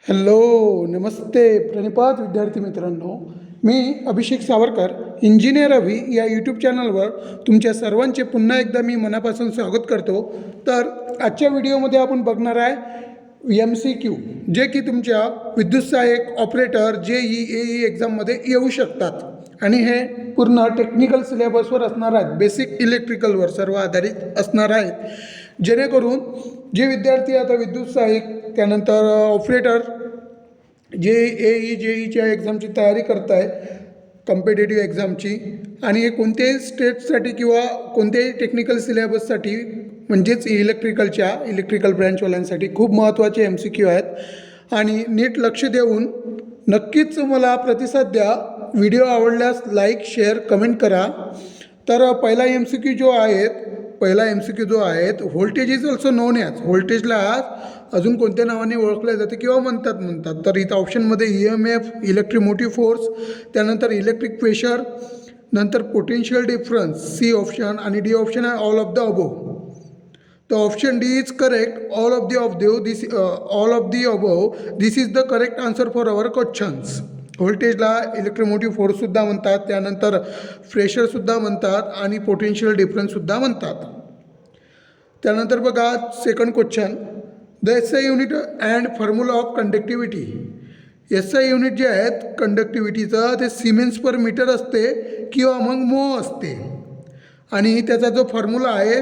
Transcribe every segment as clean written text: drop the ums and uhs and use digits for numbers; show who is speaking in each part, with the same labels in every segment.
Speaker 1: Hello, नमस्ते प्रणिपात विद्यार्थी मित्रांनो. मी अभिषेक Savarkar, engineer अभि या यूट्यूब चॅनलवर तुमच्या सर्वांचे पुन्हा एकदा मी मनापासून स्वागत करतो. तर आजच्या व्हिडिओमध्ये आपण बघणार आहे MCQ, जे की तुमच्या विद्युत सहाय्यक ऑपरेटर JEE एक्झाममध्ये येऊ शकतात आणि हे पूर्ण टेक्निकल सिलेबसवर असणार आहेत, बेसिक इलेक्ट्रिकलवर सर्व आधारित असणार आहेत, जेणेकरून जे विद्यार्थी आता विद्युत सहाय्यक त्यानंतर ऑपरेटर JEEच्या एक्झामची तयारी करत आहे, कॉम्पिटेटिव्ह एक्झामची, आणि हे कोणत्याही स्टेटसाठी किंवा कोणत्याही टेक्निकल सिलेबससाठी म्हणजेच इलेक्ट्रिकल ब्रँचवाल्यांसाठी खूप महत्त्वाचे MCQ आहेत. आणि नीट लक्ष देऊन नक्कीच मला प्रतिसाद द्या. व्हिडिओ आवडल्यास लाईक, शेअर, कमेंट करा. तर पहिला MCQ जो आहे, voltage is also non as, व्होल्टेजला अजून कोणत्या नावाने ओळखले जाते किंवा म्हणतात. तर इथं ऑप्शनमध्ये EMF, इलेक्ट्रोमोटिव्ह फोर्स, त्यानंतर इलेक्ट्रिक प्रेशर, नंतर पोटेन्शियल डिफरन्स सी ऑप्शन, आणि डी ऑप्शन आहे ऑल ऑफ द अबोव. तर option D is correct. All of the above this is the correct answer for our questions. व्होल्टेजला electromotive फोर्ससुद्धा म्हणतात, त्यानंतर प्रेशरसुद्धा म्हणतात आणि पोटेन्शियल डिफरन्ससुद्धा म्हणतात. त्यानंतर बघा second question, the SI unit and formula of conductivity. SI unit जे आहेत कंडक्टिव्हिटीचं ते सिमेन्स पर मीटर असते किंवा मग मो असते. आणि त्याचा जो फॉर्म्युला आहे,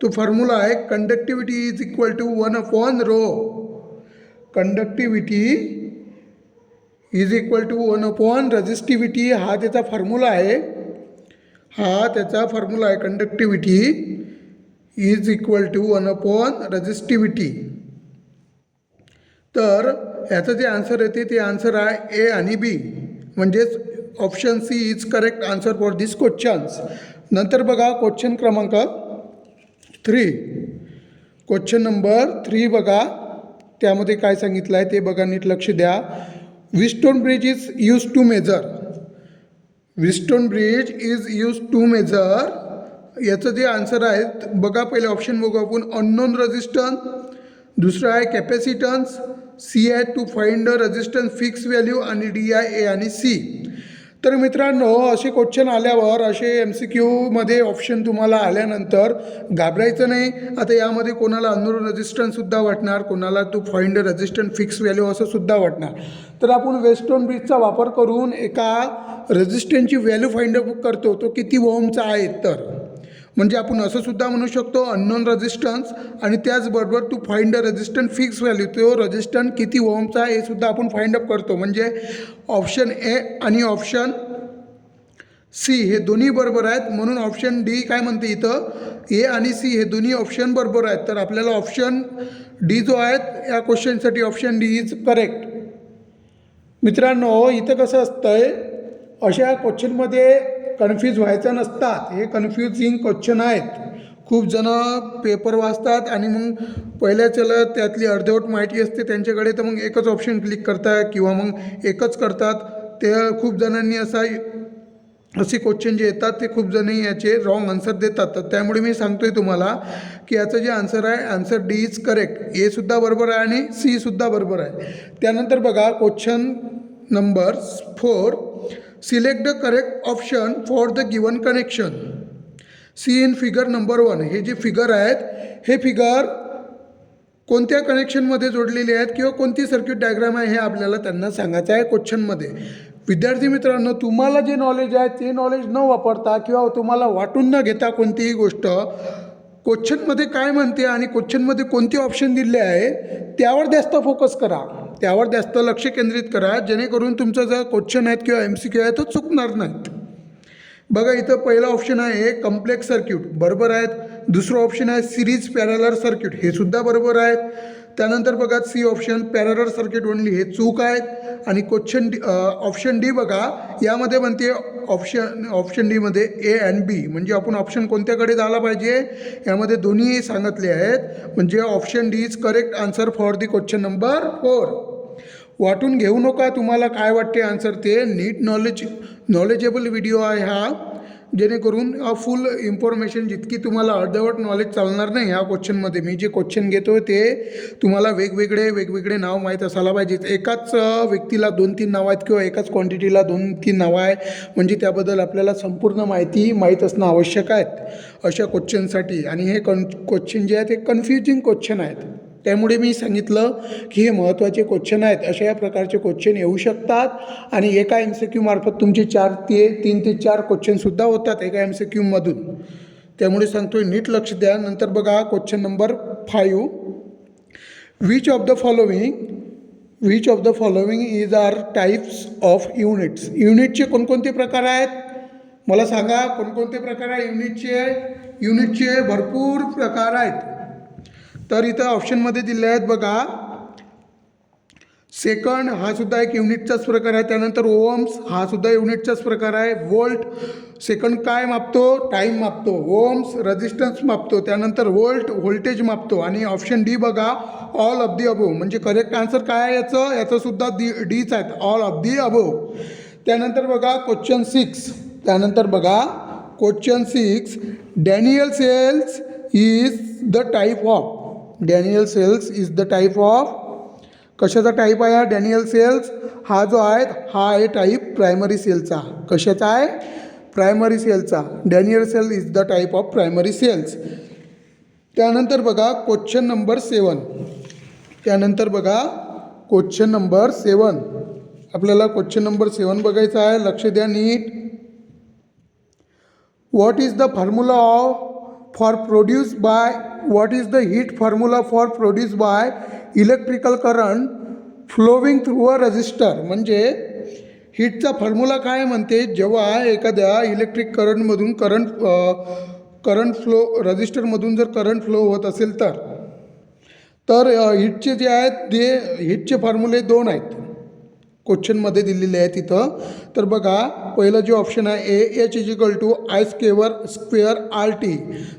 Speaker 1: तो फॉर्म्युला आहे conductivity is equal to 1/ρ. Conductivity is equal to 1 resistivity हा त्याचा फॉर्म्युला आहे. Conductivity is equal to 1 resistivity. तर ह्याचं जे आन्सर येते ते आन्सर आहे A आणि B, म्हणजेच option C is correct answer for this questions. नंतर बघा क्वेश्चन क्रमांक 3. क्वेश्चन नंबर 3 बघा, त्यामध्ये काय सांगितलं आहे ते बघा, नीट लक्ष द्या. Wheatstone bridge is use to measure. याचं जे आन्सर आहे बघा, पहिले ऑप्शन बघू आपण. अननोन रेझिस्टन्स, दुसरं आहे कॅपॅसिटन्स, C आहे to find resistance fix value, आणि D आहे A आणि C. तर मित्रांनो, असे क्वेश्चन आल्यावर, असे MCQमध्ये ऑप्शन तुम्हाला आल्यानंतर घाबरायचं नाही. आता यामध्ये कोणाला अननोन रेझिस्टन्ससुद्धा वाटणार, कोणाला to find resistance fix value असं सुद्धा वाटणार. तर आपण व्हीटस्टोन ब्रिजचा वापर करून एका रेझिस्टन्सची व्हॅल्यू फाइंड अप करतो, तो किती ओहमचा आहे. तर म्हणजे आपण असं सुद्धा म्हणू शकतो अननोन रेझिस्टन्स, आणि त्याचबरोबर to find a resistance fix value, तो रेझिस्टन्स किती ओहमचा आहे हे सुद्धा आपण फाइंड अप करतो. म्हणजे ऑप्शन A आणि ऑप्शन C हे दोन्ही बरोबर आहेत. म्हणून ऑप्शन D काय म्हणते इथं, A आणि C हे दोन्ही ऑप्शन बरोबर आहेत. तर आपल्याला ऑप्शन D जो आहे या क्वेश्चनसाठी ऑप्शन D इज करेक्ट. मित्रांनो, इथं कसं असतंय, अशा क्वेश्चनमध्ये कन्फ्यूज व्हायचं नसतात. हे कन्फ्युजिंग क्वेश्चन आहेत. खूप जणं पेपर वाचतात आणि मग पहिल्याच्याला त्यातली अर्धवट माहिती असते त्यांच्याकडे, तर मग एकच ऑप्शन क्लिक करतात किंवा मग एकच करतात. ते खूप जणांनी असे क्वेश्चन जे येतात ते खूप जणी याचे रॉंग आन्सर देतात. तर त्यामुळे मी सांगतोय तुम्हाला की याचं जे आन्सर आहे, answer D is correct. A सुद्धा बरोबर आहे आणि C सुद्धा बरोबर आहे. त्यानंतर बघा question number 4. Select the correct option for the given connection. See in figure number 1. हे जे फिगर आहेत, हे फिगर कोणत्या कनेक्शनमध्ये जोडलेले आहेत किंवा कोणती सर्किट डायग्राम आहे हे आपल्याला त्यांना सांगायचं आहे क्वेश्चनमध्ये. विद्यार्थी मित्रांनो, तुम्हाला जे नॉलेज आहे ते नॉलेज न वापरता किंवा तुम्हाला वाटून न घेता कोणतीही गोष्ट क्वेश्चनमध्ये काय म्हणते आणि क्वेश्चनमध्ये कोणते ऑप्शन दिले आहे त्यावर जास्त फोकस करा, त्यावर जास्त लक्ष केंद्रित करा, जेणेकरून तुमचं जो क्वेश्चन आहेत किंवा MCQ आहे तो चुकणार नाहीत. बघा, इथं पहिला ऑप्शन आहे कम्प्लेक्स सर्किट, बरोबर आहेत. दुसरं ऑप्शन आहे सिरीज पॅरलर सर्किट, हे सुद्धा बरोबर आहेत. त्यानंतर बघा C option parallel circuit only, हे चूक आहेत. आणि ऑप्शन D बघा, यामध्ये म्हणते ऑप्शन D मध्ये A आणि B, म्हणजे आपण ऑप्शन कोणत्याकडे झाला पाहिजे, यामध्ये दोन्ही सांगितले आहेत. म्हणजे option D is correct answer for the question number 4. वाटून घेऊ नका तुम्हाला काय वाटते आन्सर ते. नीट नॉलेजेबल व्हिडिओ आहे हा. जेणेकरून फुल इन्फॉर्मेशन जितकी तुम्हाला अर्धवट नॉलेज चालणार नाही ह्या क्वेश्चनमध्ये. मी जे क्वेश्चन घेतो ते तुम्हाला वेगवेगळे नाव माहीत असायला पाहिजेत. एकाच व्यक्तीला 2-3 नावं आहेत किंवा एकाच क्वांटिटीला 2-3 नावं आहे म्हणजे त्याबद्दल आपल्याला संपूर्ण माहिती माहीत असणं आवश्यक आहेत अशा क्वेश्चनसाठी. आणि हे क्वेश्चन जे आहेत ते कन्फ्युजिंग क्वेश्चन आहेत. त्यामुळे मी सांगितलं की हे महत्त्वाचे क्वेश्चन आहेत. अशा या प्रकारचे क्वेश्चन येऊ शकतात आणि एका MCQ मार्फत तुमचे 3 ते 4 क्वेश्चनसुद्धा होतात एका MCQमधून. त्यामुळे सांगतोय नीट लक्ष द्या. नंतर बघा question number 5. Which of the following is are types of units. युनिटचे कोणकोणते प्रकार आहेत मला सांगा. कोणकोणते प्रकार आहे युनिटचे? युनिटचे भरपूर प्रकार आहेत. तर इथं ऑप्शनमध्ये दिले आहेत बघा. सेकंड हा सुद्धा एक युनिटचाच प्रकार आहे. त्यानंतर ओम्स हा सुद्धा युनिटचाच प्रकार आहे. वोल्ट, सेकंड काय मापतो? टाईम मापतो. ओम्स रेजिस्टन्स मापतो. त्यानंतर वोल्ट व्होल्टेज मापतो. आणि ऑप्शन डी बघा, ऑल ऑफ दी अबोव. म्हणजे करेक्ट आन्सर काय आहे याचं सुद्धा डीच आहेत, ऑल ऑफ दी अबोव. त्यानंतर बघा question 6. Daniell cells is the type of. Daniell cells is the type of. कशाचा टाईप आहे हा डॅनियल सेल्स? हा जो आहे हा आहे टाईप प्रायमरी सेलचा. कशाचा आहे? प्रायमरी सेलचा. Daniel cell is the type of primary cells. त्यानंतर बघा क्वेश्चन नंबर 7. आपल्याला क्वेश्चन नंबर 7 बघायचा आहे. लक्ष द्या नीट. What is the heat formula for produce by electrical current flowing through a register. म्हणजे हीटचा फॉर्म्युला काय म्हणते? जेव्हा एखाद्या इलेक्ट्रिक करंटमधून करंट फ्लो रजिस्टरमधून जर करंट फ्लो होत असेल तर हीटचे जे आहेत ते हीटचे फॉर्म्युले 2 आहेत क्वेश्चनमध्ये दिलेले आहेत इथं. तर बघा पहिलं जे ऑप्शन आहे H = I² RT.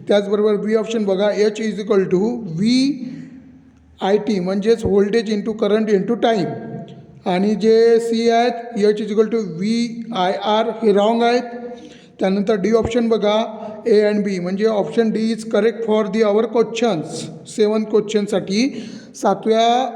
Speaker 1: त्याचबरोबर बी ऑप्शन बघा H = VIT म्हणजेच voltage into current into time. आणि जे सी आहेत H = VIR हे रॉंग आहेत. त्यानंतर डी ऑप्शन बघा A and B म्हणजे option D is correct for our questions. 7 क्वेश्चनसाठी 7व्या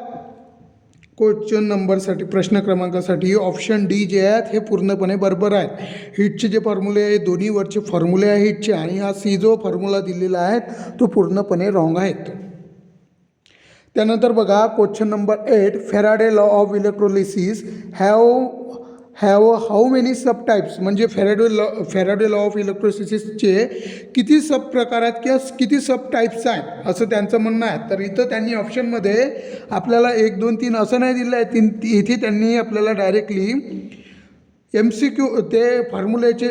Speaker 1: क्वेश्चन नंबरसाठी प्रश्न क्रमांकासाठी ऑप्शन डी जे आहेत हे पूर्णपणे बरोबर आहेत. हीटचे जे फॉर्म्युले आहे दोन्ही वरचे फॉर्म्युले आहे हीटचे आणि हा सी जो फॉर्म्युला दिलेला आहे तो पूर्णपणे रॉंग आहेत. त्यानंतर बघा question number 8. Faraday law of electrolysis have how many sub types. म्हणजे फॅराडे लॉ ऑफ इलेक्ट्रोलिसिसचे किती सब प्रकार आहेत किंवा किती सब टाईप्स आहेत असं त्यांचं म्हणणं आहे. तर इथं त्यांनी ऑप्शनमध्ये आपल्याला 1, 2, 3 असं नाही दिलं आहे. इथे त्यांनी आपल्याला डायरेक्टली MCQ ते फॉर्म्युलेचे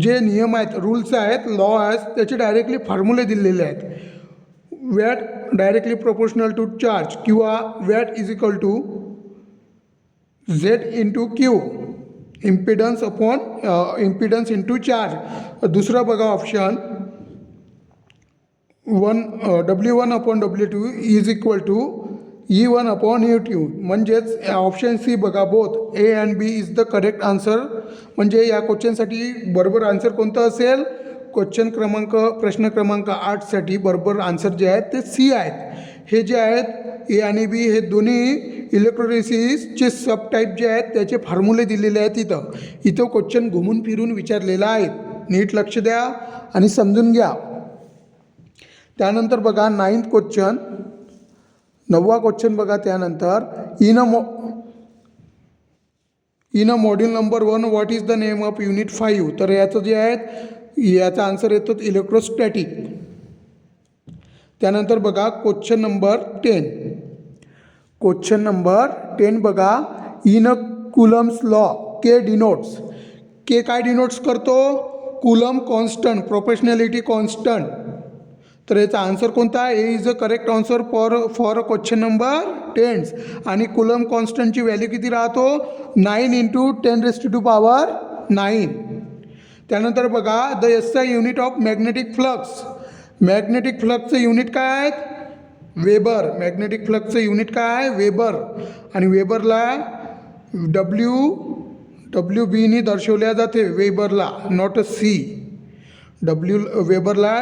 Speaker 1: जे नियम आहेत रूल्स आहेत लॉ आहेत त्याचे डायरेक्टली फॉर्म्युले दिलेले आहेत. Watt directly proportional to charge किंवा watt = Z × Q. Impedance into charge. दुसरा बघा ऑप्शन W1/W2 = E1/E2. म्हणजेच ऑप्शन सी बघा both A and B is the correct answer. म्हणजे या क्वेश्चनसाठी बरोबर आन्सर कोणतं असेल? प्रश्न क्रमांक 8साठी बरोबर आन्सर जे आहेत ते सी आहेत. हे जे आहेत ए आणि बी हे दोन्ही इलेक्ट्रोलिसिसचे सब टाईप जे आहेत त्याचे फॉर्म्युले दिलेले आहेत. इथं क्वेश्चन घुमून फिरून विचारलेला आहे. नीट लक्ष द्या आणि समजून घ्या. त्यानंतर बघा 9th क्वेश्चन 9वा क्वेश्चन बघा. त्यानंतर in a module number 1 what is the name of unit 5. तर याचं जे आहेत याचा आन्सर येतो इलेक्ट्रोस्टॅटिक. त्यानंतर बघा क्वेश्चन नंबर 10 बघा. In a Coulomb's law K denotes. K काय डिनोट्स करतो? Coulomb constant, proportionality constant. तर याचा आन्सर कोणता आहे? A is a correct answer for question number 10. आणि कुलम कॉन्स्टंटची व्हॅल्यू किती राहतो? 9 × 10⁹ त्यानंतर बघा the SI unit of magnetic flux. Magnetic फ्लक्सचं युनिट काय आहेत? वेबर. मॅग्नेटिक फ्लक्सचं युनिट काय आहे? वेबर. आणि वेबरला WB दर्शवल्या जाते वेबरला, नॉट सी. वेबरला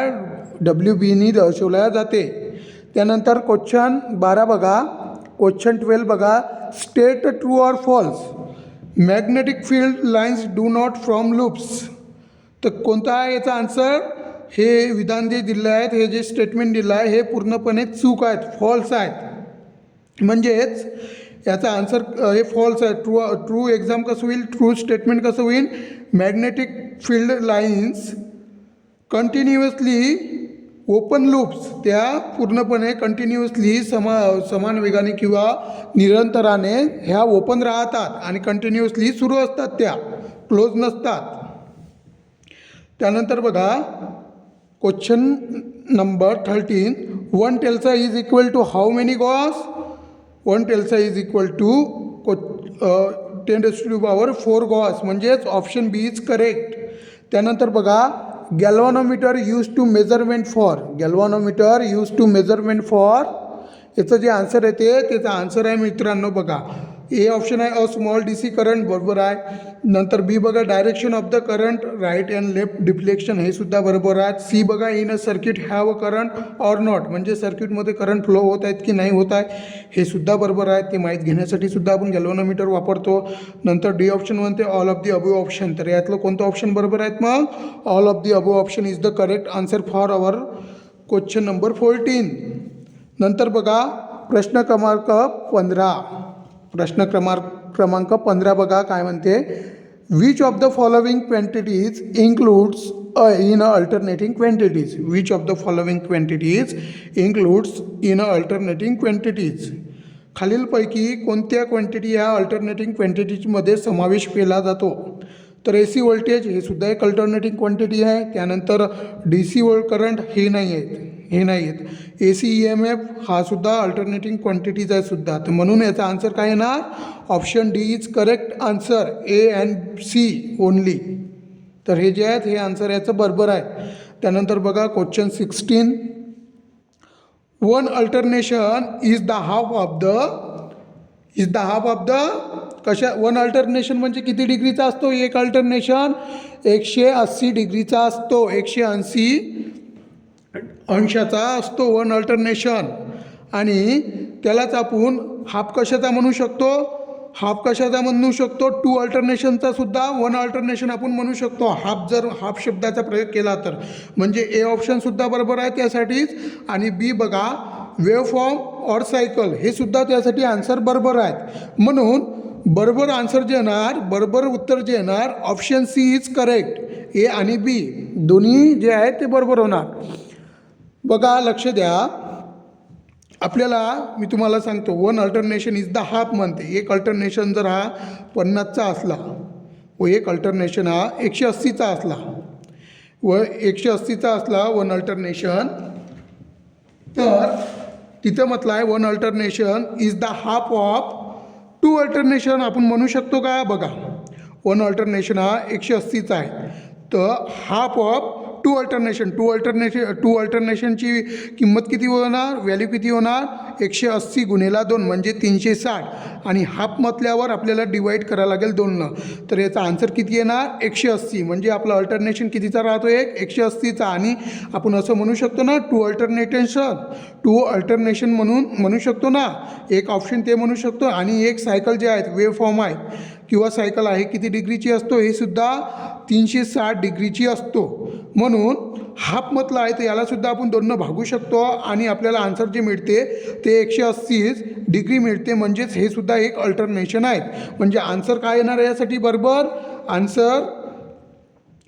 Speaker 1: WB दर्शवल्या जाते. त्यानंतर क्वेश्चन 12 बघा. क्वेश्चन 12 बघा. State true or false. Magnetic field lines do not from loops. तर कोणता आहे याचा आन्सर. हे विधान जे दिलं आहेत, हे जे स्टेटमेंट दिलं आहे, हे पूर्णपणे चूक आहेत, फॉल्स आहेत. म्हणजेच याचा आन्सर हे फॉल्स आहे. ट्रू एक्झाम कसं होईल, ट्रू स्टेटमेंट कसं होईल. Magnetic field lines continuously open loops, त्या पूर्णपणे कंटिन्युअसली समान वेगाने किंवा निरंतराने ह्या ओपन राहतात आणि कंटिन्युअसली सुरू असतात, त्या क्लोज नसतात. त्यानंतर बघा क्वेश्चन नंबर 13. 1 टेल्सा is equal to how many gauss. 1 टेल्सा इज इक्वल टू 10⁴ गॉस, म्हणजेच ऑप्शन बी इज करेक्ट. त्यानंतर बघा galvanometer use to measurement for. Galvanometer use to measurement for, याचं जे आन्सर येते त्याचा आन्सर आहे मित्रांनो बघा. ए ऑप्शन आहे अ स्मॉल DC करंट, बरोबर आहे. नंतर बी बघा direction of the current, right and left deflection, हे सुद्धा बरोबर आहे. सी बघा in a circuit have a current or not, म्हणजे सर्किटमध्ये करंट फ्लो होत आहेत की नाही होत आहे, हे सुद्धा बरोबर आहे. ते माहीत घेण्यासाठी सुद्धा आपण गॅल्व्हॅनोमीटर वापरतो. नंतर डी ऑप्शन म्हणते all of the above option. तर यातलं कोणतं ऑप्शन बरोबर आहेत मग. All of the above option is the correct answer for our question number 14. नंतर बघा प्रश्न क्रमांक 15. प्रश्न क्रमांक 15 बघा काय म्हणते. Which of the following quantities includes in a alternating quantities. Which of the following quantities includes in a alternating quantities. खालीलपैकी कोणत्या क्वांटिटी ह्या अल्टरनेटिंग क्वांटिटीजमध्ये समावेश केला जातो. तर AC व्होल्टेज हे सुद्धा एक अल्टरनेटिंग क्वांटिटी आहे. त्यानंतर DC करंट हे नाही आहेत. AC EMF हा सुद्धा अल्टरनेटिंग क्वांटिटीज आहे सुद्धा. तर म्हणून याचा आन्सर काय येणार. Option D is correct answer. A and C only. तर हे जे आहेत हे आन्सर याचं बरोबर आहे. त्यानंतर बघा question 16. One alternation is the half of the कशा. वन अल्टरनेशन म्हणजे किती डिग्रीचा असतो. एक अल्टरनेशन 180 डिग्रीचा असतो, 180 अंशाचा असतो वन अल्टरनेशन. आणि त्यालाच आपण हाफ कशाचा म्हणू शकतो. टू अल्टरनेशनचा सुद्धा वन अल्टरनेशन आपण म्हणू शकतो. जर हाफ शब्दाचा प्रयोग केला तर. म्हणजे ए ऑप्शनसुद्धा बरोबर आहे त्यासाठीच. आणि बी बघा वेव्हफॉर्म ऑर सायकल, हे सुद्धा त्यासाठी आन्सर बरोबर आहेत. म्हणून बरोबर आन्सर जे येणार, बरोबर उत्तर जे येणार, ऑप्शन सी इज करेक्ट. ए आणि बी दोन्ही जे आहेत ते बरोबर होणार. बघा लक्ष द्या. आपल्याला मी तुम्हाला सांगतो one alternation is the half म्हणते. एक अल्टरनेशन जर हा 50चा असला व एक अल्टरनेशन हा 180चा असला व 180चा असला वन अल्टरनेशन, तर तिथं म्हटलं आहे one alternation is the half of two alternation. आपण म्हणू शकतो का. बघा वन अल्टरनेशन हा 180चा आहे, तर हाफ ऑफ टू अल्टरनेशनची किंमत किती होणार, व्हॅल्यू किती होणार. 180 गुणिले 2 म्हणजे 360. आणि हाफ म्हटल्यावर आपल्याला डिवाईड करायला लागेल 2नं. तर याचा आन्सर किती येणार 180. म्हणजे आपलं अल्टरनेशन कितीचा राहतो, 180चा. आणि आपण असं म्हणू शकतो ना टू अल्टरनेशन म्हणू शकतो ना. एक ऑप्शन ते म्हणू शकतो. आणि एक सायकल जे आहेत वेव्हफॉर्म आहे किंवा सायकल आहे किती डिग्रीची असतो, हे सुद्धा 360 डिग्रीची असतो. म्हणून हाफ म्हटलं आहे तर यालासुद्धा आपण 2नं भागू शकतो आणि आपल्याला आन्सर जे मिळते ते 180 डिग्री मिळते. म्हणजेच हे सुद्धा एक अल्टरनेशन आहेत. म्हणजे आन्सर काय येणार यासाठी बरोबर. आन्सर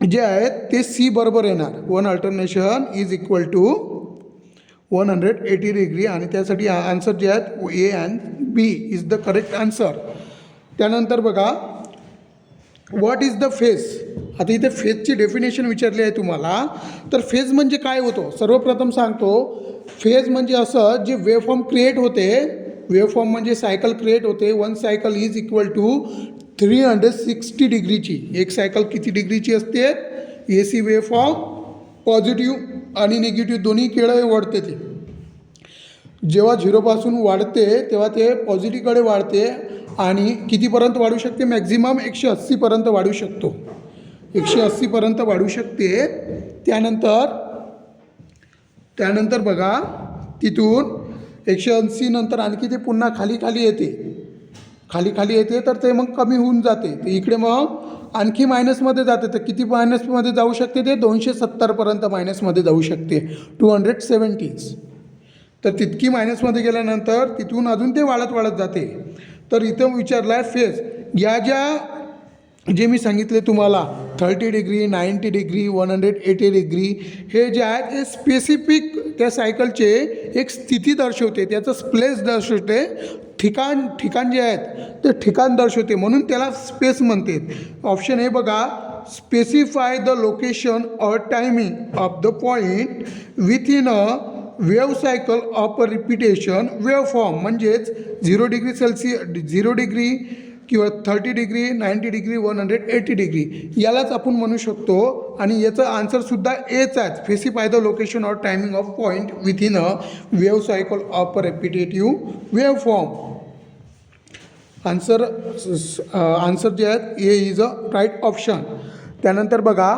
Speaker 1: जे आहेत ते सी बरोबर येणार. One alternation is equal to 180 degree. आणि त्यासाठी आन्सर जे आहेत A and B is the correct answer. त्यानंतर बघा व्हॉट इज द फेज. आता इथे फेजची डेफिनेशन विचारली आहे तुम्हाला. तर फेज म्हणजे काय होतो सर्वप्रथम सांगतो. फेज म्हणजे असं जे वेव्हफॉर्म क्रिएट होते. वेव्हफॉर्म म्हणजे सायकल क्रिएट होते. One cycle is equal to 360 डिग्रीची. एक सायकल किती डिग्रीची असते. AC वेव्हफॉर्म पॉझिटिव्ह आणि निगेटिव्ह दोन्ही केळे वाढते. ते जेव्हा 0पासून वाढते तेव्हा ते पॉझिटिव्हकडे वाढते आणि कितीपर्यंत वाढू शकते? मॅक्झिमम 180पर्यंत वाढू शकतो, 180पर्यंत वाढू शकते. त्यानंतर बघा तिथून 180 नंतर आणखी ते पुन्हा खाली येते तर ते मग कमी होऊन जाते. तर इकडे मग आणखी मायनसमध्ये जाते. तर किती मायनसमध्ये जाऊ शकते? ते 270पर्यंत मायनसमध्ये जाऊ शकते, 270. तर तितकी मायनसमध्ये गेल्यानंतर तिथून अजून ते वाढत जाते. तर इथं विचारलं आहे फेज. जे मी सांगितले तुम्हाला 30 डिग्री, 90 डिग्री, 180 डिग्री, हे जे आहेत हे स्पेसिफिक त्या सायकलचे एक स्थिती दर्शवते, त्याचं प्लेस दर्शवते, ठिकाण जे आहेत ते ठिकाण दर्शवते, म्हणून त्याला स्पेस म्हणते. ऑप्शन ए बघा, specify the location or timing of the point with in a wave cycle of a repetition wave form. म्हणजेच 0 डिग्री किंवा 30 डिग्री, 90 डिग्री, 180 डिग्री, यालाच आपण म्हणू शकतो. आणि याचं आन्सरसुद्धा एच आहे, specify the location or timing of point with in a wave cycle of a repetitive wave form. Answer जे आहेत A is a right option. त्यानंतर बघा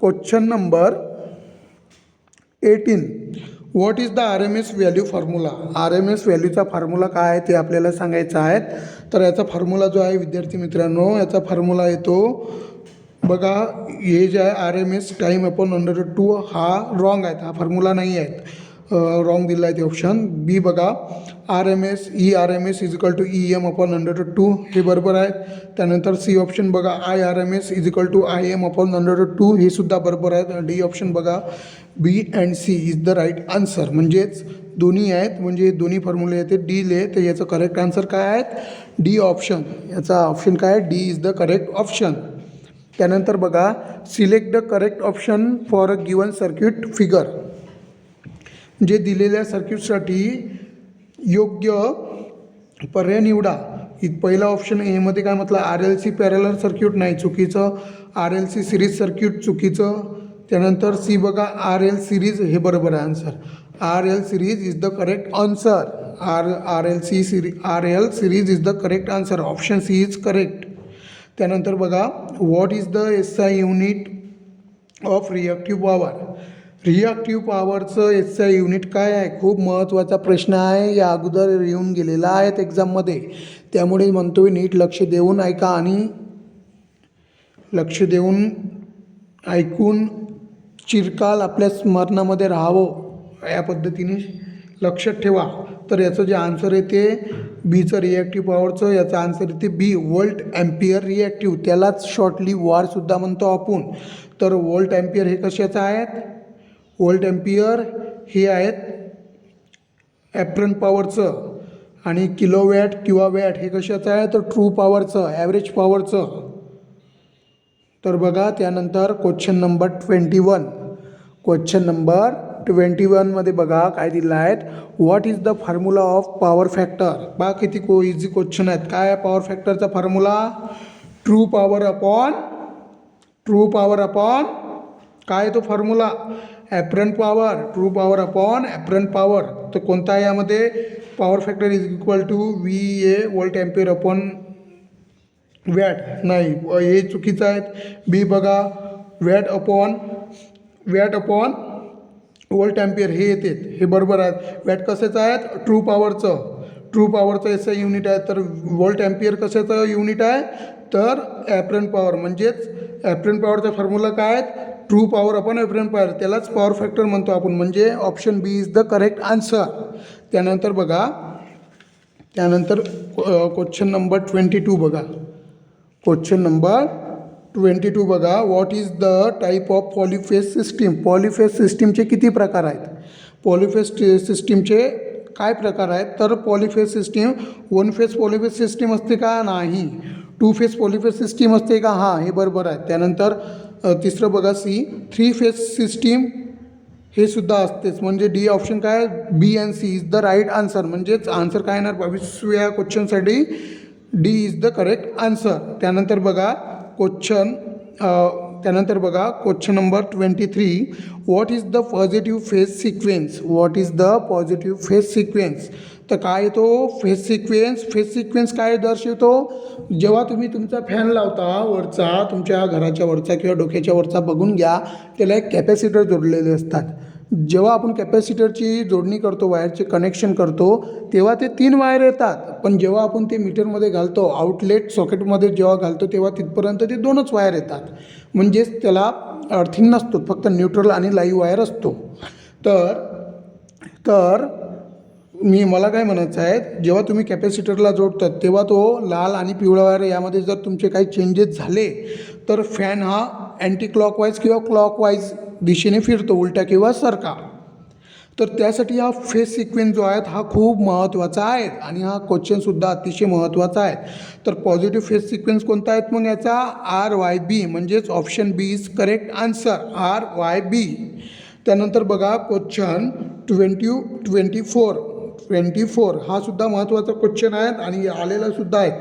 Speaker 1: question number 18. What is the RMS value formula. RMS व्हॅल्यूचा formula काय आहे ते आपल्याला सांगायचं आहे. तर याचा फॉर्म्युला जो आहे विद्यार्थी मित्रांनो, याचा फॉर्म्युला येतो बघा, हे जे आहे RMS टाईम अपॉन √2 हा रॉंग आहे, हा फॉर्म्युला नाही आहे, रॉंग दिला आहे ते ऑप्शन बी. बघा RMS is equal to EM upon √2 हे बरोबर आहे. त्यानंतर सी ऑप्शन बघा, IRMS is equal to IM upon √2 हे सुद्धा बरोबर आहे. डी ऑप्शन बघा, B and C is the right answer. म्हणजेच दोन्ही आहेत, म्हणजे दोन्ही फॉर्म्युले येते डीले. तर याचं करेक्ट आन्सर काय आहे? D option. याचा ऑप्शन काय आहे? D is the correct option. त्यानंतर बघा, select the correct option for a given circuit figure. जे दिलेल्या सर्किटसाठी योग्य पर्याय निवडा. पहिला ऑप्शन एमध्ये काय म्हटलं? RLC पॅरलल सर्किट नाही, चुकीचं. RLC सिरीज सर्किट चुकीचं. त्यानंतर सी बघा, RL सिरीज हे बरोबर आहे answer. RL series is the correct answer. RL series is the correct answer. Option C is correct. त्यानंतर बघा, what is the SI unit of reactive power. Reactive पॉवरचं SI unit काय आहे? खूप महत्त्वाचा प्रश्न आहे, या अगोदर येऊन गेलेला आहेत एक्झाममध्ये. त्यामुळे म्हणतो नीट लक्ष देऊन ऐका आणि लक्ष देऊन ऐकून चिरकाल आपल्या स्मरणामध्ये राहावं, या पद्धतीने लक्षात ठेवा. तर याचं जे आन्सर येते बीचं रिॲक्टिव्ह पॉवरचं, याचं आन्सर येते बी, व्होल्ट ॲम्पियर रिॲक्टिव्ह. त्यालाच शॉर्टली वॉरसुद्धा म्हणतो आपण. तर व्होल्ट ॲम्पियर हे कशाचं आहेत? व्होल्ट ॲम्पियर हे आहेत ॲप्रंट पॉवरचं. आणि किलोवॅट किंवा वॅट हे कशाचं आहे? तर ट्रू पॉवरचं, ॲव्हरेज पॉवरचं. तर बघा त्यानंतर क्वेश्चन नंबर 21. क्वेश्चन नंबर 21मध्ये बघा काय दिलं आहेत, what is the formula of power factor. बघा किती इझी क्वेश्चन आहेत. काय आहे पॉवर फॅक्टरचा फॉर्म्युला? ट्रू पॉवर अपॉन काय तो formula? Apparent power. True power upon apparent power. तर कोणता आहे यामध्ये? Power factor is equal to VA volt ampere upon watt. नाही, हे चुकीचं आहेत. बी बघा, वॅट अपॉन व्होल्ट ॲम्पियर हे येते, हे बरोबर आहेत. वॅट कशाचं आहेत? ट्रू पॉवरचं SI युनिट आहे. तर व्होल्ट ॲम्पियर कशाचं युनिट आहे? तर ॲप्रंट पॉवर. म्हणजेच ॲप्रंट पॉवरचा फॉर्म्युला काय आहे? True power upon apparent power. त्यालाच पॉवर फॅक्टर म्हणतो आपण. म्हणजे option B is the correct answer. त्यानंतर बघा, क्वेश्चन नंबर 22 बघा. क्वेश्चन नंबर 22 बघा, what is the type of polyphase system. Polyphase सिस्टीमचे किती प्रकार आहेत? पॉलिफेज सिस्टीमचे काय प्रकार आहेत? तर polyphase system, 1 phase polyphase system असते का? नाही. 2 फेज पॉलिफेज सिस्टीम असते का? हां, हे बरोबर आहे. त्यानंतर तिसरं बघा, सी 3 फेज सिस्टीम हे सुद्धा असतेच. म्हणजे डी ऑप्शन काय? B and C is the right answer. म्हणजेच आन्सर काय येणार 22व्या क्वेश्चनसाठी? D is the correct answer. त्यानंतर बघा क्वेश्चन त्यानंतर बघा question number 23. What is the positive phase sequence? What is the positive phase sequence? तर काय तो फेज सिक्वेन्स? फेज सिक्वेन्स काय दर्शवतो? जेव्हा तुम्ही तुमचा फॅन लावता वरचा, तुमच्या घराच्या वरचा किंवा डोक्याच्या वरचा बघून घ्या, त्याला एक कॅपॅसिटर जोडलेले असतात. जेव्हा आपण कॅपॅसिटरची जोडणी करतो, वायरचे कनेक्शन करतो, तेव्हा ते 3 वायर येतात. पण जेव्हा आपण ते मीटरमध्ये घालतो, आउटलेट सॉकेटमध्ये जेव्हा घालतो, तेव्हा तिथपर्यंत ते 2च वायर येतात. म्हणजेच त्याला अर्थिंग नसतो, फक्त न्यूट्रल आणि लाईव्ह वायर असतो. तर मला काय म्हणायचं आहे, जेव्हा तुम्ही कॅपॅसिटरला जोडतात तेव्हा तो लाल आणि पिवळा वायर यामध्ये जर तुमचे काही चेंजेस झाले तर फॅन हा अँटी क्लॉकवाईज किंवा क्लॉकवाईज दिशेने फिरतो, उलटा किंवा सरका. तर त्यासाठी हा फेज सिक्वेन्स जो आहे हा खूप महत्त्वाचा आहे आणि हा क्वेश्चनसुद्धा अतिशय महत्त्वाचा आहे. तर पॉझिटिव्ह फेज सिक्वेन्स कोणता आहेत मग याचा? RYB, म्हणजेच option B is correct answer, RYB. त्यानंतर बघा क्वेश्चन 24 हा सुद्धा महत्त्वाचा क्वेश्चन आहे आणि आलेला सुद्धा आहे.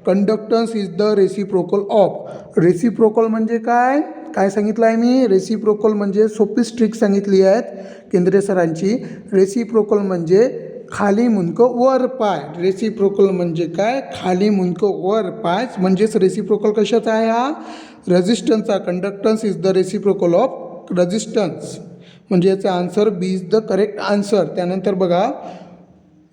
Speaker 1: Conductance is the reciprocal of. Reciprocal म्हणजे काय काय सांगितलं आहे मी? रेसिप्रोकल म्हणजे सोपीच ट्रिक सांगितली आहेत केंद्रे सरांची. रेसिप्रोकल म्हणजे खाली मुंडकं वर पाय. रेसिप्रोकल म्हणजे काय? खाली मुंडकं वर पाय. म्हणजेच रेसिप्रोकल कशाचा आहे हा? रेजिस्टन्सचा. Conductance is the reciprocal of resistance. म्हणजे याचा answer B is the correct answer. त्यानंतर बघा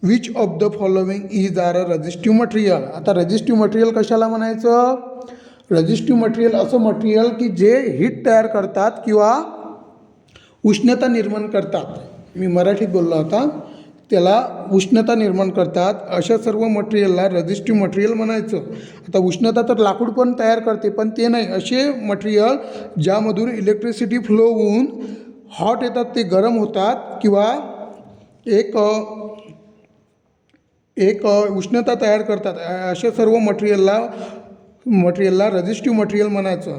Speaker 1: which of the following is are a resistive material. आता रेजिस्टिव्ह मटेरियल कशाला म्हणायचं? रेजिस्टिव्ह मटेरियल असं मटेरियल की जे हीट तयार करतात किंवा उष्णता निर्माण करतात. मी मराठीत बोललो होता, त्याला उष्णता निर्माण करतात, अशा सर्व मटेरियलला रेजिस्टिव्ह मटेरियल म्हणायचं. आता उष्णता तर लाकूड पण तयार करते, पण ते नाही. असे मटेरियल ज्यामधून इलेक्ट्रिसिटी फ्लो होऊन हॉट येतात, ते गरम होतात किंवा एक उष्णता तयार करतात, अशा सर्व मटेरियलला रेजिस्टिव्ह मटेरियल म्हणायचं.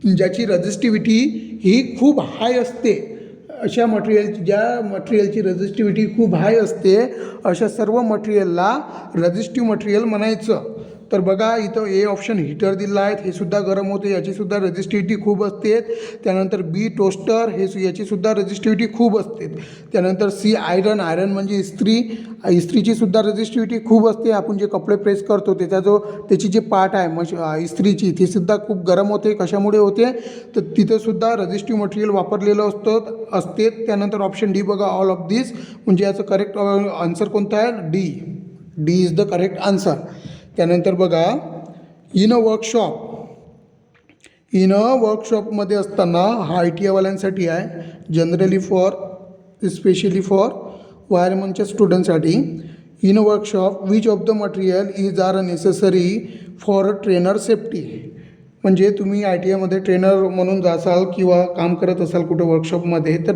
Speaker 1: ज्याची रेजिस्टिव्हिटी ही खूप हाय असते, ज्या मटेरियलची रेजिस्टिव्हिटी खूप हाय असते, अशा सर्व मटेरियलला रेजिस्टिव्ह मटेरियल म्हणायचं. तर बघा इथं ए ऑप्शन हीटर दिलं आहे, हे सुद्धा गरम होते, याचीसुद्धा रेजिस्टिव्हिटी खूप असते. त्यानंतर बी टोस्टर, याचीसुद्धा रेजिस्टिव्हिटी खूप असते. त्यानंतर सी आयरन म्हणजे इस्त्रीची सुद्धा रेजिस्टिव्हिटी खूप असते. आपण जे कपडे प्रेस करतो त्याची जे पार्ट आहे इस्त्रीची, ती सुद्धा खूप गरम होते. कशामुळे होते? तर तिथंसुद्धा रेजिस्टिव्ह मटेरियल वापरलेलं असते. त्यानंतर ऑप्शन डी बघा, ऑल ऑफ दिस. म्हणजे याचं करेक्ट आन्सर कोणतं आहे? D is the correct answer. त्यानंतर बघा इन अ वर्कशॉपमध्ये असताना हा ITI वाल्यांसाठी आहे, जनरली स्पेशली फॉर वायरमनच्या स्टुडंटसाठी. In a workshop which of the material is are necessary for trainer safety. म्हणजे तुम्ही ITIमध्ये ट्रेनर म्हणून जासाल किंवा काम करत असाल कुठं वर्कशॉपमध्ये, तर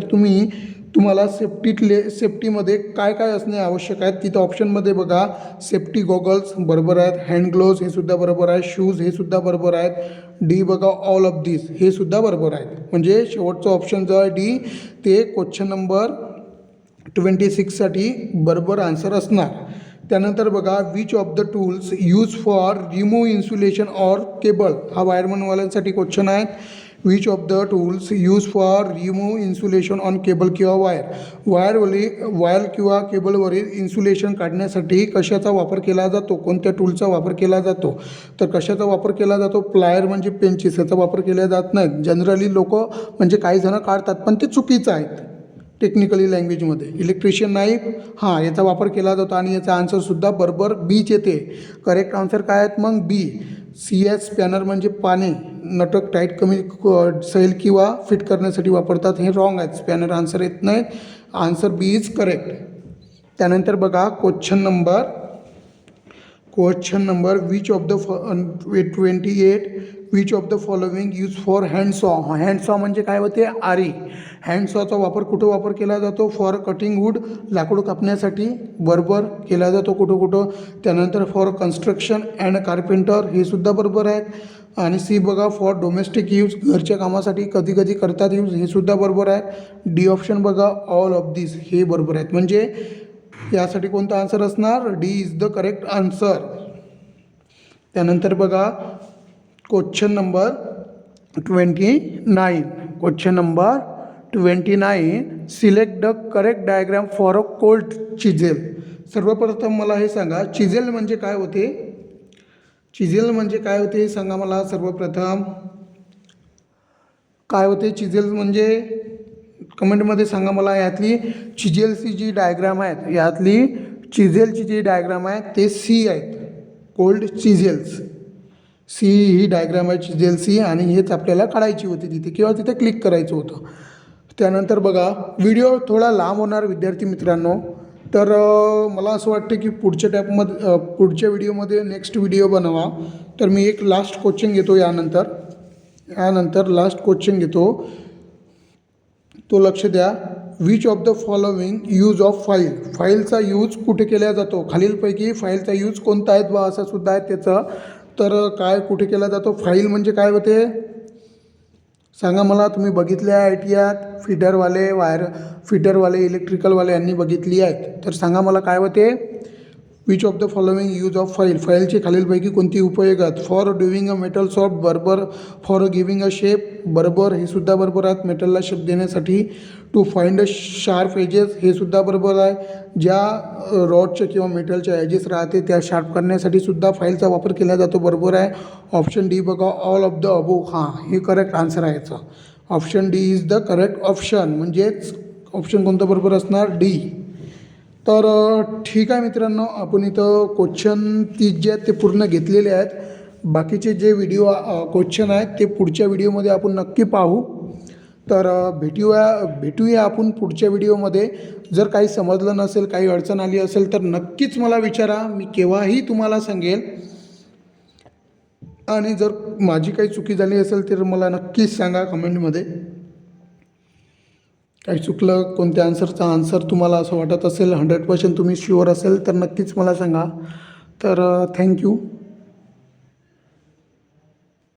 Speaker 1: तुम्हाला सेफ्टीमध्ये काय काय असणे आवश्यक आहे. तिथं ऑप्शनमध्ये बघा सेफ्टी गॉगल्स बरोबर आहेत, हँड ग्लोव्ज हे सुद्धा बरोबर आहे, शूज हे सुद्धा बरोबर आहेत. डी बघा, ऑल ऑफ दिस हे सुद्धा बरोबर आहेत. म्हणजे शेवटचं ऑप्शन जो आहे डी, ते क्वेश्चन नंबर 26साठी बरोबर आन्सर असणार. त्यानंतर बघा which of the tools use for remove insulation or cable. हा वायरमनवाल्यांसाठी क्वेश्चन आहे. Which of the tools use for remove insulation on cable किंवा वायर किंवा केबलवरील इन्सुलेशन काढण्यासाठी कशाचा वापर केला जातो? कोणत्या टूलचा वापर केला जातो? तर कशाचा वापर केला जातो? प्लायर म्हणजे पेनचीस, याचा वापर केला जात नाही. जनरली लोक म्हणजे काही जणं काढतात, पण ते चुकीचं आहेत टेक्निकली लँग्वेजमध्ये. इलेक्ट्रिशियन नाईफ, हां, याचा वापर केला जातो आणि याचा आन्सरसुद्धा बरोबर बीच येते. करेक्ट आन्सर काय आहेत मग? बी. CS स्पॅनर म्हणजे पाने, नटक टाईट कमी सैल किंवा फिट करण्यासाठी वापरतात, हे रॉंग आहेत. स्पॅनर आन्सर येत नाही. Answer B is correct. त्यानंतर बघा question number which of the 28 which of the following use for handsaw. Handsaw म्हणजे काय होते? आरी. हँडसॉचा वापर कुठं वापर केला जातो? फॉर कटिंग वूड, लाकूड कापण्यासाठी बरोबर केला जातो कुठं. त्यानंतर फॉर कन्स्ट्रक्शन अँड कार्पेंटर, हे सुद्धा बरोबर आहेत. आणि सी बघा, फॉर डोमेस्टिक यूज, घरच्या कामासाठी कधी करतात यूज, हे सुद्धा बरोबर आहे. डी ऑप्शन बघा, ऑल ऑफ दिस हे बरोबर आहेत. म्हणजे यासाठी कोणता आन्सर असणार? D is the correct answer. त्यानंतर बघा question number 29. Question number 29. Select the correct diagram for a cold chisel. सर्वप्रथम मला हे सांगा, चिजेल म्हणजे काय होते? चिजेल म्हणजे काय होते सांगा मला सर्वप्रथम. काय होते चिजेल म्हणजे? कमेंटमध्ये सांगा मला. यातली चिजेलची जी डायग्राम आहेत, यातली चिजेलची जी डायग्राम आहे ते सी आहेत, कोल्ड चिजेल्स. सी ही डायग्राम आहे चिजेल सी, आणि हेच आपल्याला काढायची होती तिथे, किंवा तिथे क्लिक करायचं होतं. त्यानंतर बघा, व्हिडिओ थोडा लांब होणार विद्यार्थी मित्रांनो, तर मला असं वाटतं की पुढच्या व्हिडिओमध्ये नेक्स्ट व्हिडिओ बनवा. तर मी एक लास्ट क्वेश्चन घेतो यानंतर लास्ट क्वेश्चन घेतो, तो लक्ष द्या. Which of the following use of file. फाईलचा यूज कुठे केला जातो? खालीलपैकी फाईलचा यूज कोणता आहे बा, असा सुद्धा आहे त्याचं. तर काय कुठे केला जातो? फाईल म्हणजे काय होते सांगा मला. तुम्ही बघितले आहे ITआत, फिटरवाले इलेक्ट्रिकलवाले यांनी बघितली आहेत. तर सांगा मला काय होते? Which of the following use of file. फाईलची खालीलपैकी कोणती उपयोगात? For doing a metal soft, बरोबर. फॉर गिविंग अ शेप, बरोबर. हे सुद्धा बरोबर आहेत, मेटलला शेप देण्यासाठी. To find a sharp edges, हे सुद्धा बरोबर आहे. ज्या रॉडच्या किंवा मेटलच्या एजेस राहते त्या शार्प करण्यासाठी सुद्धा फाईलचा वापर केला जातो, बरोबर आहे. ऑप्शन डी बघा, ऑल ऑफ द अबोव. हां, हे करेक्ट आन्सर आहे याचा. Option D is the correct option. म्हणजेच ऑप्शन कोणतं बरोबर असणार? डी. तर ठीक आहे मित्रांनो, आपण इथं क्वेश्चन 30 जे आहेत ते पूर्ण घेतलेले आहेत. बाकीचे जे क्वेश्चन आहेत ते पुढच्या व्हिडिओमध्ये आपण नक्की पाहू. तर भेटूया आपण पुढच्या व्हिडिओमध्ये. जर काही समजलं नसेल, काही अडचण आली असेल तर नक्कीच मला विचारा, मी केव्हाही तुम्हाला सांगेल. आणि जर माझी काही चुकी झाली असेल तर मला नक्कीच सांगा कमेंटमध्ये. काही चुकलं, कोणत्या आन्सर तुम्हाला असं वाटत असेल 100% तुम्ही शुअर असेल तर नक्कीच मला सांगा. तर थँक्यू.